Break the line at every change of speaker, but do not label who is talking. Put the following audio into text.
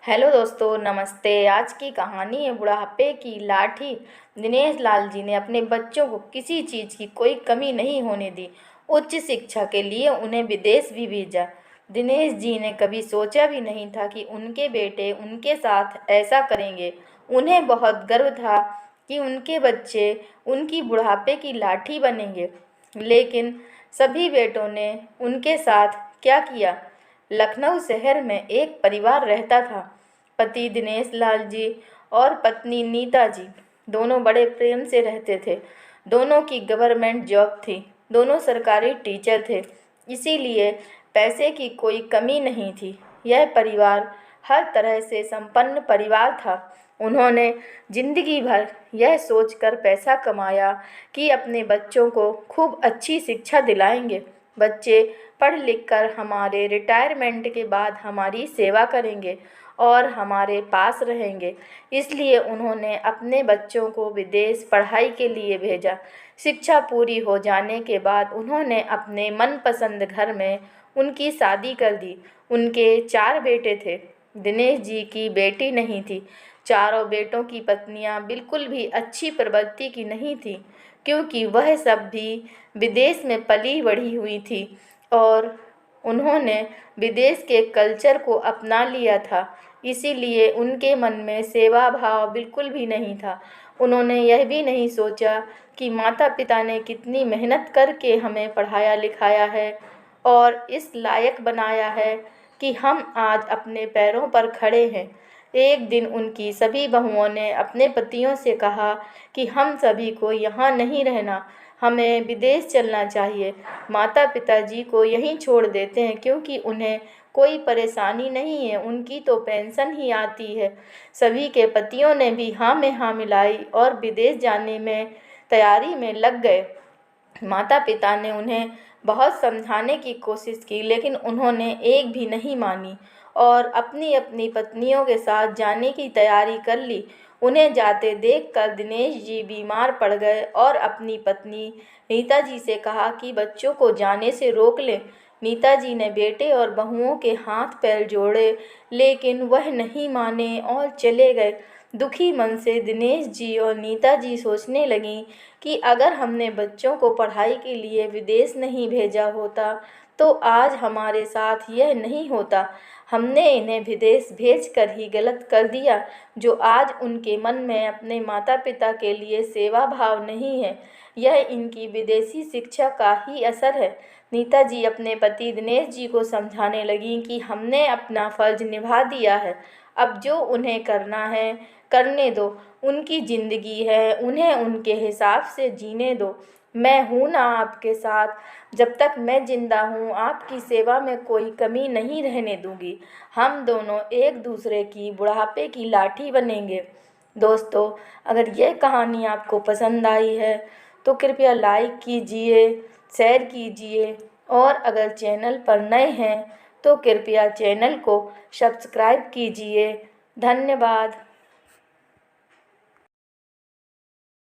Hello दोस्तों, नमस्ते। आज की कहानी है बुढ़ापे की लाठी। दिनेश लाल जी ने अपने बच्चों को किसी चीज़ की कोई कमी नहीं होने दी। उच्च शिक्षा के लिए उन्हें विदेश भी भेजा। दिनेश जी ने कभी सोचा भी नहीं था कि उनके बेटे उनके साथ ऐसा करेंगे। उन्हें बहुत गर्व था कि उनके बच्चे उनकी बुढ़ापे की लाठी बनेंगे। लेकिन सभी बेटों ने उनके साथ क्या किया? लखनऊ शहर में एक परिवार रहता था। पति दिनेश लाल जी और पत्नी नीता जी दोनों बड़े प्रेम से रहते थे। दोनों की गवर्नमेंट जॉब थी। दोनों सरकारी टीचर थे। इसीलिए पैसे की कोई कमी नहीं थी। यह परिवार हर तरह से संपन्न परिवार था। उन्होंने जिंदगी भर यह सोचकर पैसा कमाया कि अपने बच्चों को खूब अच्छी शिक्षा दिलाएंगे। बच्चे पढ़ लिख कर हमारे रिटायरमेंट के बाद हमारी सेवा करेंगे और हमारे पास रहेंगे। इसलिए उन्होंने अपने बच्चों को विदेश पढ़ाई के लिए भेजा। शिक्षा पूरी हो जाने के बाद उन्होंने अपने मनपसंद घर में उनकी शादी कर दी। उनके 4 बेटे थे। दिनेश जी की बेटी नहीं थी। चारों बेटों की पत्नियां बिल्कुल भी अच्छी प्रवृत्ति की नहीं थी, क्योंकि वह सब भी विदेश में पली बढ़ी हुई थी और उन्होंने विदेश के कल्चर को अपना लिया था। इसीलिए उनके मन में सेवा भाव बिल्कुल भी नहीं था। उन्होंने यह भी नहीं सोचा कि माता पिता ने कितनी मेहनत करके हमें पढ़ाया लिखाया है और इस लायक बनाया है कि हम आज अपने पैरों पर खड़े हैं। एक दिन उनकी सभी बहुओं ने अपने पतियों से कहा कि हम सभी को यहाँ नहीं रहना, हमें विदेश चलना चाहिए। माता पिताजी को यहीं छोड़ देते हैं, क्योंकि उन्हें कोई परेशानी नहीं है, उनकी तो पेंशन ही आती है। सभी के पतियों ने भी हाँ में हाँ मिलाई और विदेश जाने में तैयारी में लग गए। माता पिता ने उन्हें बहुत समझाने की कोशिश की, लेकिन उन्होंने एक भी नहीं मानी और अपनी अपनी पत्नियों के साथ जाने की तैयारी कर ली। उन्हें जाते देखकर दिनेश जी बीमार पड़ गए और अपनी पत्नी नीता जी से कहा कि बच्चों को जाने से रोक लें। नीता जी ने बेटे और बहुओं के हाथ पैर जोड़े, लेकिन वह नहीं माने और चले गए। दुखी मन से दिनेश जी और नीता जी सोचने लगीं कि अगर हमने बच्चों को पढ़ाई के लिए विदेश नहीं भेजा होता तो आज हमारे साथ यह नहीं होता। हमने इन्हें विदेश भेजकर ही गलत कर दिया। जो आज उनके मन में अपने माता पिता के लिए सेवा भाव नहीं है, यह इनकी विदेशी शिक्षा का ही असर है। नीता जी अपने पति दिनेश जी को समझाने लगीं कि हमने अपना फर्ज निभा दिया है, अब जो उन्हें करना है करने दो। उनकी ज़िंदगी है, उन्हें उनके हिसाब से जीने दो। मैं हूँ ना आपके साथ। जब तक मैं ज़िंदा हूँ आपकी सेवा में कोई कमी नहीं रहने दूँगी। हम दोनों एक दूसरे की बुढ़ापे की लाठी बनेंगे। दोस्तों, अगर यह कहानी आपको पसंद आई है तो कृपया लाइक कीजिए, शेयर कीजिए और अगर चैनल पर नए हैं तो कृपया चैनल को सब्सक्राइब कीजिए। धन्यवाद।